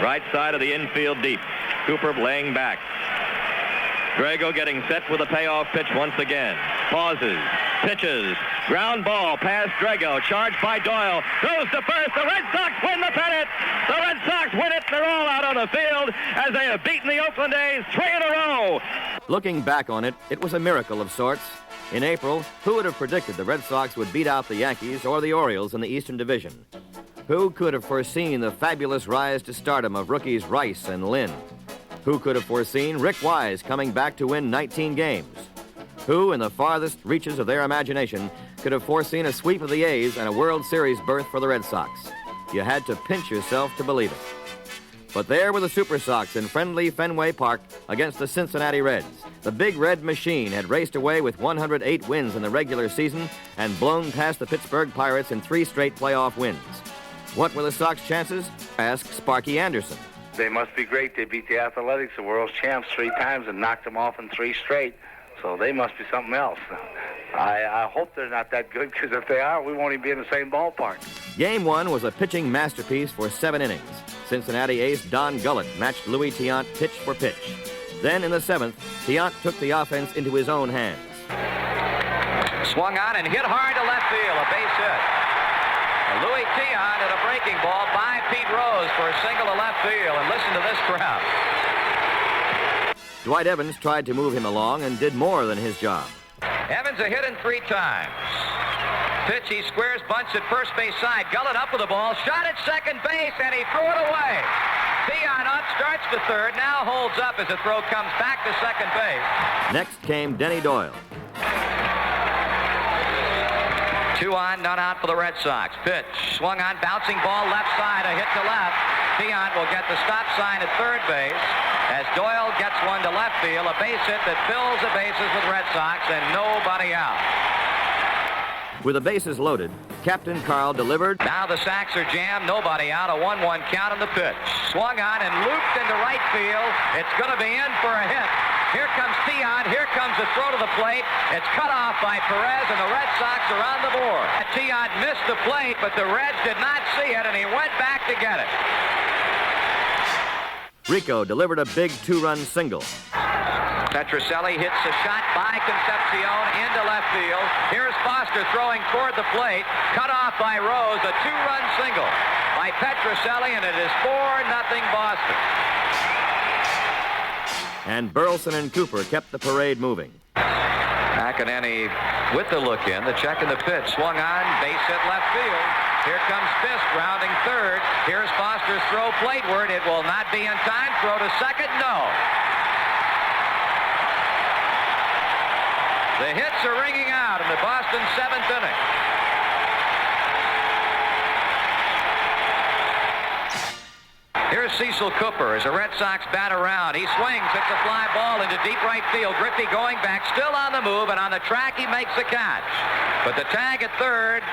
Right side of the infield deep. Cooper laying back. Drago getting set with a payoff pitch once again. Pauses, pitches, ground ball past Drago, charged by Doyle, throws to first. The Red Sox win the pennant. The Red Sox win it. They're all out on the field as they have beaten the Oakland A's 3 in a row. Looking back on it, it was a miracle of sorts. In April, who would have predicted the Red Sox would beat out the Yankees or the Orioles in the Eastern Division? Who could have foreseen the fabulous rise to stardom of rookies Rice and Lynn? Who could have foreseen Rick Wise coming back to win 19 games? Who, in the farthest reaches of their imagination, could have foreseen a sweep of the A's and a World Series berth for the Red Sox? You had to pinch yourself to believe it. But there were the Super Sox in friendly Fenway Park against the Cincinnati Reds. The Big Red Machine had raced away with 108 wins in the regular season and blown past the Pittsburgh Pirates in 3 straight playoff wins. What were the Sox chances? Ask Sparky Anderson. They must be great. They beat the Athletics, the world's champs, 3 times and knocked them off in 3 straight. So they must be something else. I hope they're not that good, because if they are, we won't even be in the same ballpark. Game 1 was a pitching masterpiece for 7 innings. Cincinnati ace Don Gullett matched Louis Tiant pitch for pitch. Then in the 7th, Tiant took the offense into his own hands. Swung on and hit hard to left field, a base hit. Louis Tiant at a breaking ball by Pete Rose for a single to left field, and listen to this crowd. Dwight Evans tried to move him along and did more than his job. Evans a hit in 3 times. Pitch, he squares, bunts at first base side. Gullett up with the ball, shot at second base, and he threw it away. Tiant up, starts to third, now holds up as the throw comes back to second base. Next came Denny Doyle. 2 on, none out for the Red Sox. Pitch, swung on, bouncing ball left side, a hit to left. Tiant will get the stop sign at third base as Doyle gets one to left field, a base hit that fills the bases with Red Sox and nobody out. With the bases loaded, Captain Carl delivered. Now the sacks are jammed, nobody out, a 1-1 count on the pitch. Swung on and looped into right field. It's going to be in for a hit. Here comes Tiant, here comes the throw to the plate. It's cut off by Perez, and the Red Sox are on the board. Tiant missed the plate, but the Reds did not see it, and he went back to get it. Rico delivered a big 2-run single. Petrocelli hits a shot by Concepcion into left field. Here's Foster throwing toward the plate. Cut off by Rose, a 2-run single by Petrocelli, and it is 4-0 Boston. And Burleson and Cooper kept the parade moving. McEnany with the look in, the check and the pitch. Swung on, base hit left field. Here comes Fisk rounding third. Here's Foster's throw plateward. It will not be in time. Throw to second, no. The hits are ringing out in the Boston 7th inning. Here's Cecil Cooper as the Red Sox bat around. He swings, hits a fly ball into deep right field. Griffey going back, still on the move, and on the track he makes the catch. But the tag at third,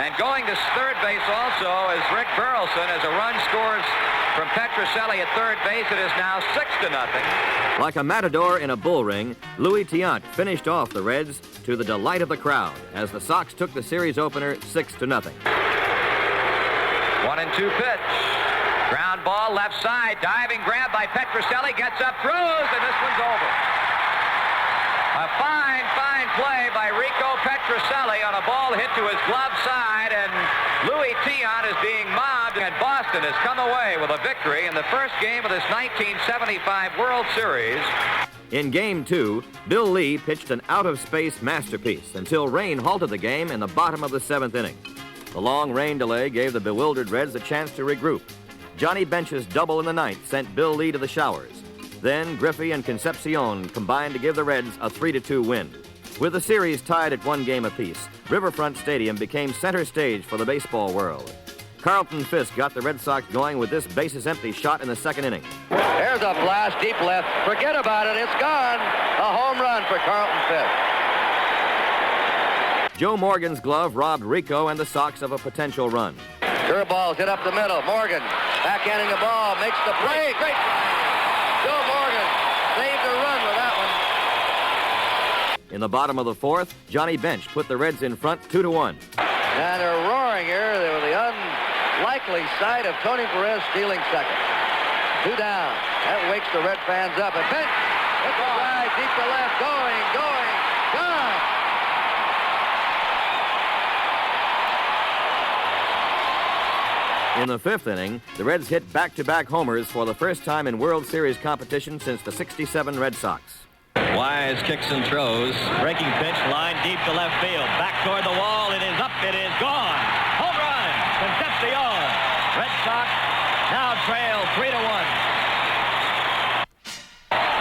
and going to third base also is Rick Burleson as a run scores from Petrocelli at third base. It is now 6-0. Like a matador in a bull ring, Louis Tiant finished off the Reds to the delight of the crowd as the Sox took the series opener 6-0. 1-2 pitch. Ground ball left side. Diving grab by Petrocelli. Gets up, throws, and this one's over. A fine, fine play by Rico Petrocelli on a ball hit to his glove side, and Louis Tiant is being mobbed, and Boston has come away with a victory in the first game of this 1975 World Series. In Game 2, Bill Lee pitched an out-of-space masterpiece until rain halted the game in the bottom of the 7th inning. The long rain delay gave the bewildered Reds a chance to regroup. Johnny Bench's double in the 9th sent Bill Lee to the showers. Then Griffey and Concepcion combined to give the Reds a 3-2 win. With the series tied at 1 game apiece, Riverfront Stadium became center stage for the baseball world. Carlton Fisk got the Red Sox going with this bases-empty shot in the 2nd inning. There's a blast deep left. Forget about it. It's gone. A home run for Carlton Fisk. Joe Morgan's glove robbed Rico and the Sox of a potential run. Curveballs hit up the middle. Morgan backhanding the ball, makes the play. Great play. Joe Morgan saved a run with that one. In the bottom of the 4th, Johnny Bench put the Reds in front 2-1. And they're roaring here. They were the unlikely sight of Tony Perez stealing second. 2 down. That wakes the Red fans up. And Bench hits the drive deep to left. Going, gone. In the 5th inning, the Reds hit back-to-back homers for the first time in World Series competition since the '67 Red Sox. Wise kicks and throws. Breaking pitch, line deep to left field. Back toward the wall. It is up. It is gone. Home run. Concepcion. Red Sox now trail 3-1.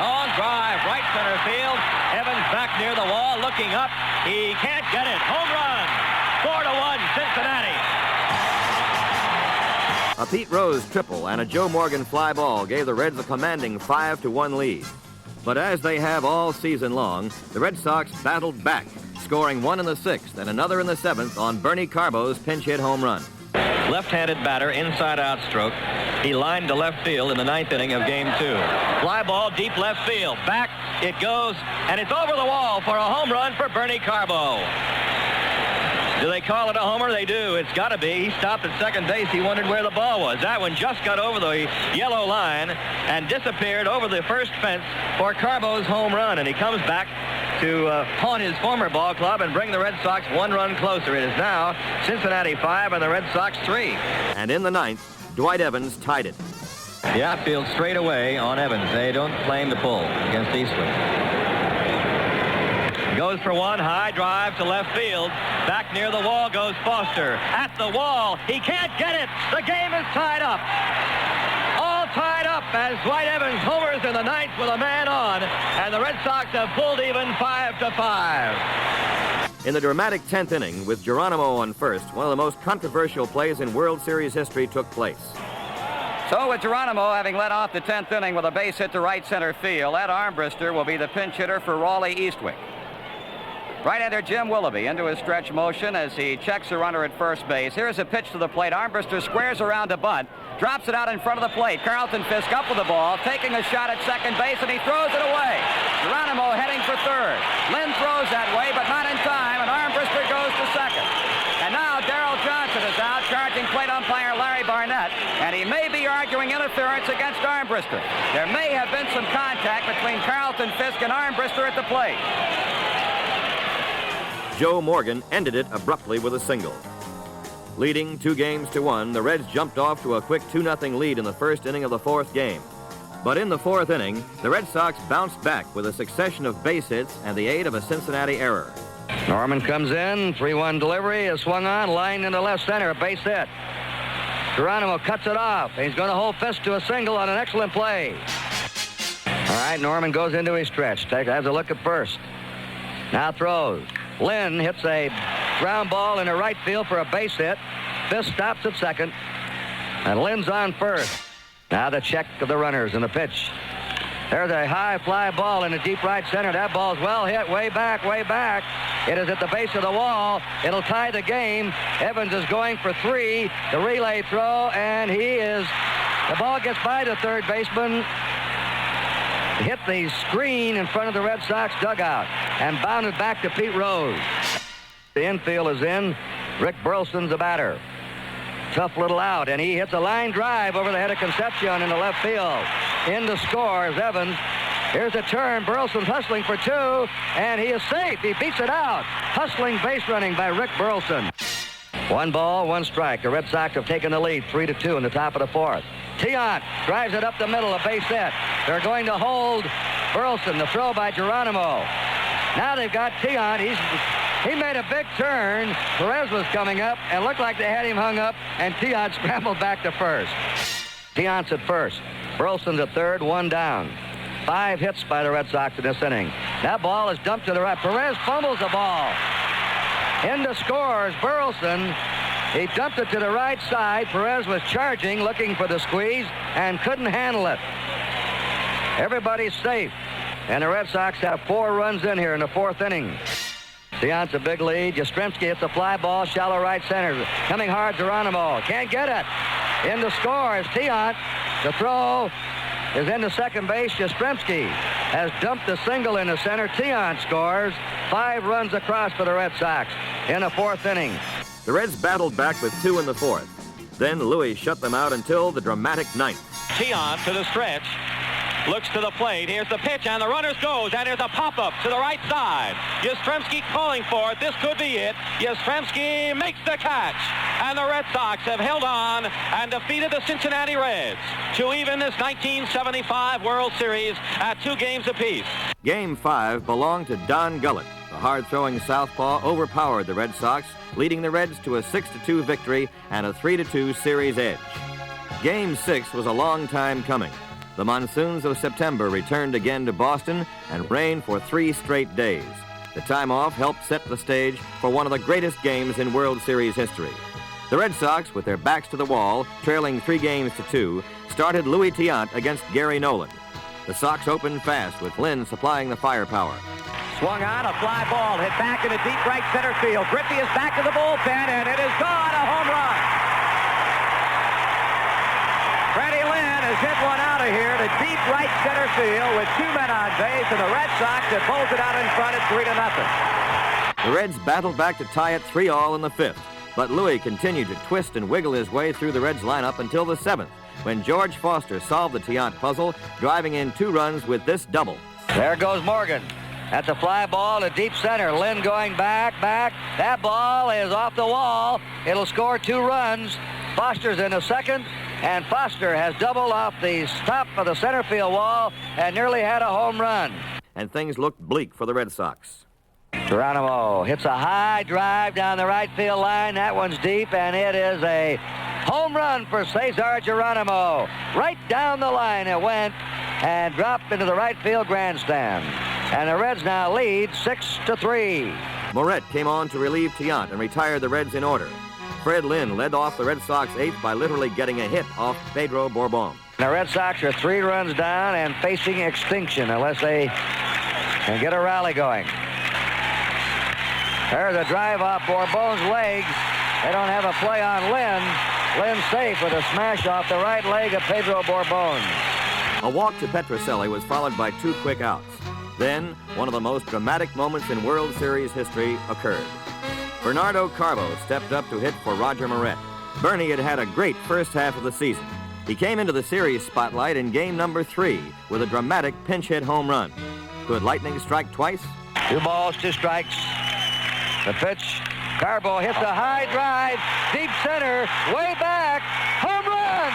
On drive, right center field. Evans back near the wall, looking up. He can't get it. Home run. 4-1, Cincinnati. A Pete Rose triple and a Joe Morgan fly ball gave the Reds a commanding 5-1 lead. But as they have all season long, the Red Sox battled back, scoring 1 in the 6th and another in the 7th on Bernie Carbo's pinch hit home run. Left-handed batter, inside-out stroke. He lined to left field in the 9th inning of Game 2. Fly ball deep left field. Back it goes, and it's over the wall for a home run for Bernie Carbo. Do they call it a homer? They do. It's got to be. He stopped at second base. He wondered where the ball was. That one just got over the yellow line and disappeared over the first fence for Carbo's home run. And he comes back to haunt his former ball club and bring the Red Sox 1 run closer. It is now Cincinnati 5 and the Red Sox 3. And in the 9th, Dwight Evans tied it. The outfield straight away on Evans. They don't claim to pull against Eastwood. Goes for one, high drive to left field. Back near the wall goes Foster. At the wall, he can't get it. The game is tied up. All tied up as Dwight Evans homers in the 9th with a man on, and the Red Sox have pulled even 5-5. In the dramatic 10th inning, with Geronimo on first, one of the most controversial plays in World Series history took place. So with Geronimo having led off the 10th inning with a base hit to right center field, Ed Armbruster will be the pinch hitter for Raleigh Eastwick. Right-hander Jim Willoughby into his stretch motion as he checks the runner at first base. Here's a pitch to the plate. Armbruster squares around to bunt, drops it out in front of the plate. Carlton Fisk up with the ball, taking a shot at second base, and he throws it away. Geronimo heading for third. Lynn throws that way, but not in time, and Armbruster goes to second. And now Darrell Johnson is out, charging plate umpire Larry Barnett, and he may be arguing interference against Armbruster. There may have been some contact between Carlton Fisk and Armbruster at the plate. Joe Morgan ended it abruptly with a single. Leading 2-1, the Reds jumped off to a quick 2-0 lead in the first inning of the 4th game. But in the 4th inning, the Red Sox bounced back with a succession of base hits and the aid of a Cincinnati error. Norman comes in, 3-1 delivery, is swung on, line into left center, a base hit. Geronimo cuts it off. He's going to hold Fisk to a single on an excellent play. All right, Norman goes into his stretch. Has a look at first. Now throws. Lynn hits a ground ball into right field for a base hit. Fisk stops at second. And Lynn's on first. Now the check of the runners and the pitch. There's a high fly ball in the deep right center. That ball's well hit, way back, way back. It is at the base of the wall. It'll tie the game. Evans is going for 3. The relay throw, and he is The ball gets by the third baseman, hit the screen in front of the Red Sox dugout, and bounded back to Pete Rose. The infield is in. Rick Burleson's the batter. Tough little out, and he hits a line drive over the head of Concepcion in the left field. In to score is Evans. Here's a turn. Burleson's hustling for two, and he is safe. He beats it out. Hustling base running by Rick Burleson. 1 ball, 1 strike. The Red Sox have taken the lead 3-2 in the top of the fourth. Tiant drives it up the middle, a base hit. They're going to hold Burleson. The throw by Geronimo. Now they've got Tiant. He made a big turn. Perez was coming up and looked like they had him hung up, and Tiant scrambled back to first. Tiant's at first. Burleson's at third, 1 down. 5 hits by the Red Sox in this inning. That ball is dumped to the right. Perez fumbles the ball. In to scores Burleson. He dumped it to the right side. Perez was charging, looking for the squeeze, and couldn't handle it. Everybody's safe. And the Red Sox have 4 runs in here in the 4th inning. Tiant's a big lead. Yastrzemski hits a fly ball, shallow right center. Coming hard, Geronimo. Can't get it. In to score is Tiant. The throw is into second base. Yastrzemski has dumped the single in the center. Tiant scores. 5 runs across for the Red Sox in the 4th inning. The Reds battled back with 2 in the 4th. Then Louis shut them out until the dramatic 9th. Tiant to the stretch. Looks to the plate. Here's the pitch, and the runners goes, and there's a pop-up to the right side. Yastrzemski calling for it. This could be it. Yastrzemski makes the catch, and the Red Sox have held on and defeated the Cincinnati Reds to even this 1975 World Series at 2 games apiece. Game 5 belonged to Don Gullett. The hard-throwing southpaw overpowered the Red Sox, leading the Reds to a 6-2 victory and a 3-2 series edge. Game 6 was a long time coming. The monsoons of September returned again to Boston and rained for 3 straight days. The time off helped set the stage for one of the greatest games in World Series history. The Red Sox, with their backs to the wall, trailing 3-2, started Louis Tiant against Gary Nolan. The Sox opened fast, with Lynn supplying the firepower. Swung on, a fly ball, hit back into deep right center field. Griffey is back to the bullpen, and it is gone, a home run. Freddie Lynn has hit one out of here to deep right center field with 2 men on base, and the Red Sox have pulled it out in front at 3-0. The Reds battled back to tie it 3-all in the 5th, but Louis continued to twist and wiggle his way through the Reds lineup until the 7th, when George Foster solved the Tiant puzzle, driving in 2 runs with this double. There goes Morgan. That's a fly ball to deep center. Lynn going back. That ball is off the wall. It'll score 2 runs. Foster's in the second, and Foster has doubled off the top of the center field wall and nearly had a home run. And things looked bleak for the Red Sox. Geronimo hits a high drive down the right field line. That one's deep, and it is a home run for Cesar Geronimo. Right down the line it went and dropped into the right field grandstand. And the Reds now lead 6-3. Moret came on to relieve Tiant and retired the Reds in order. Fred Lynn led off the Red Sox 8th by literally getting a hit off Pedro Bourbon. The Red Sox are 3 runs down and facing extinction unless they can get a rally going. There's a drive off Bourbon's legs. They don't have a play on Lynn. Lynn safe with a smash off the right leg of Pedro Bourbon. A walk to Petrocelli was followed by 2 quick outs. Then, one of the most dramatic moments in World Series history occurred. Bernardo Carbo stepped up to hit for Roger Moret. Bernie had had a great first half of the season. He came into the series spotlight in game number 3 with a dramatic pinch hit home run. Could lightning strike twice? 2 balls, 2 strikes. The pitch. Carbo hits a high drive, deep center, way back, home run!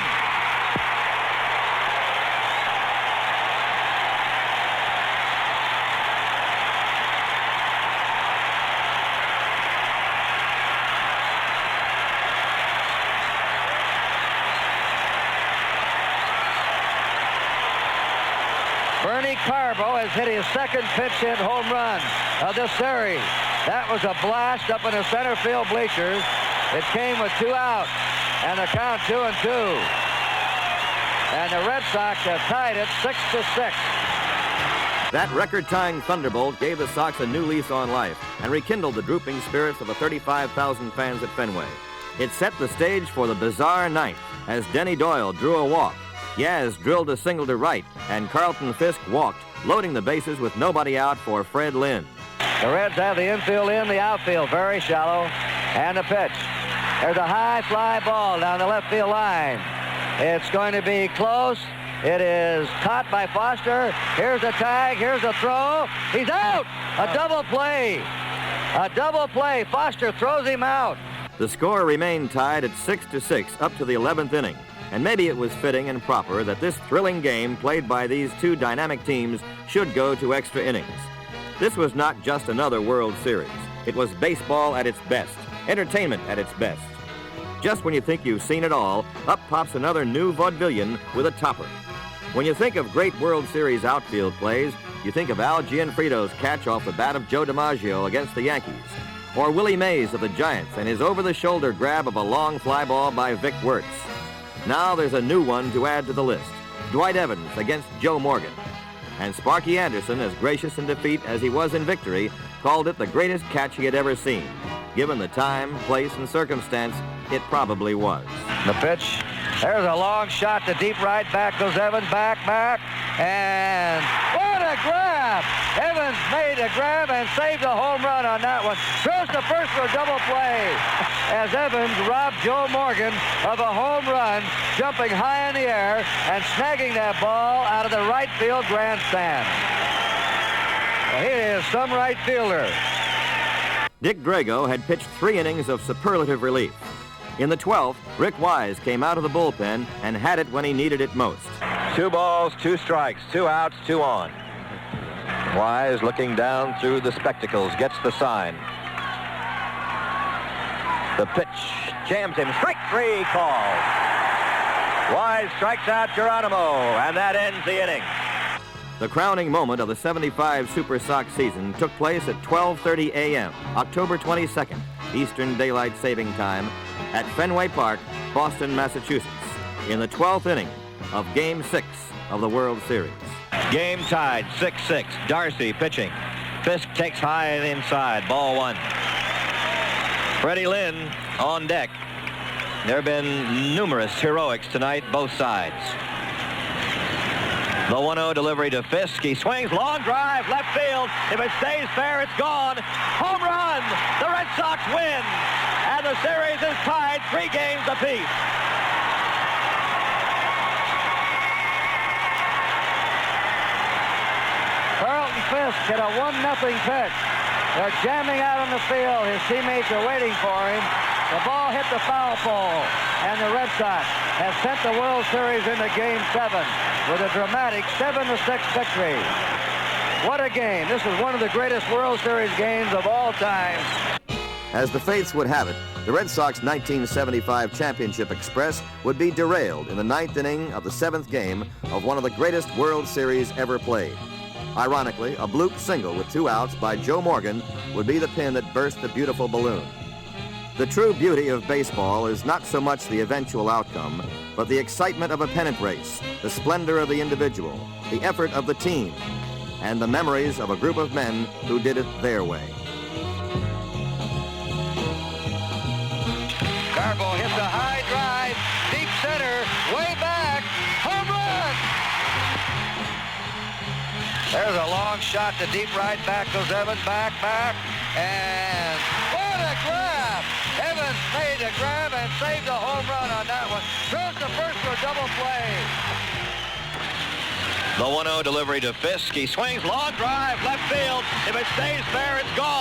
Bernie Carbo has hit his second pinch hit home run of this series. That was a blast up in the center field bleachers. It came with 2 outs, and the count 2-2. And the Red Sox have tied it 6-6. That record-tying thunderbolt gave the Sox a new lease on life and rekindled the drooping spirits of the 35,000 fans at Fenway. It set the stage for the bizarre ninth as Denny Doyle drew a walk. Yaz drilled a single to right, and Carlton Fisk walked, loading the bases with nobody out for Fred Lynn. The Reds have the infield in, the outfield very shallow, and the pitch. There's a high fly ball down the left field line. It's going to be close. It is caught by Foster. Here's a tag. Here's a throw. He's out. A double play. A double play. Foster throws him out. The score remained tied at 6-6 up to the 11th inning. And maybe it was fitting and proper that this thrilling game played by these two dynamic teams should go to extra innings. This was not just another World Series. It was baseball at its best, entertainment at its best. Just when you think you've seen it all, up pops another new vaudevillian with a topper. When you think of great World Series outfield plays, you think of Al Gianfrido's catch off the bat of Joe DiMaggio against the Yankees, or Willie Mays of the Giants and his over-the-shoulder grab of a long fly ball by Vic Wertz. Now there's a new one to add to the list, Dwight Evans against Joe Morgan. And Sparky Anderson, as gracious in defeat as he was in victory, called it the greatest catch he had ever seen. Given the time, place, and circumstance, it probably was. The pitch. There's a long shot to deep right. Back goes Evans. Back. And what a grab! Evans made a grab and saved a home run on that one. Throws to first for a double play as Evans robbed Joe Morgan of a home run, jumping high in the air and snagging that ball out of the right field grandstand. Well, he is some right fielder. Dick Drago had pitched 3 innings of superlative relief. In the 12th, Rick Wise came out of the bullpen and had it when he needed it most. 2 balls, 2 strikes, 2 outs, 2 on. Wise looking down through the spectacles, gets the sign. The pitch jams him. Strike 3 called. Wise strikes out Geronimo, and that ends the inning. The crowning moment of the 75 Super Sox season took place at 12:30 a.m., October 22nd, Eastern Daylight Saving Time, at Fenway Park, Boston, Massachusetts, in the 12th inning of Game 6 of the World Series. Game tied, 6-6. Darcy pitching. Fisk takes high and inside. Ball 1. Freddie Lynn on deck. There have been numerous heroics tonight, both sides. The 1-0 delivery to Fisk. He swings, long drive, left field. If it stays fair, it's gone. Home run! The Red Sox win! And the series is tied 3 games apiece. Carlton Fisk hit a 1-0 pitch. They're jamming out on the field. His teammates are waiting for him. The ball hit the foul pole, and the Red Sox have sent the World Series into Game 7 with a dramatic 7-6 victory. What a game. This is one of the greatest World Series games of all time. As the fates would have it, the Red Sox 1975 Championship Express would be derailed in the 9th inning of the 7th game of one of the greatest World Series ever played. Ironically, a bloop single with 2 outs by Joe Morgan would be the pin that burst the beautiful balloon. The true beauty of baseball is not so much the eventual outcome, but the excitement of a pennant race, the splendor of the individual, the effort of the team, and the memories of a group of men who did it their way. Garbo hits a high drive, deep center, way back, home run! There's a long shot to deep right, back goes Evans, back, and what a grab! Evans made a grab and saved a home run on that one. Throws to first for a double play. The 1-0 delivery to Fisk. He swings, long drive, left field. If it stays fair, it's gone.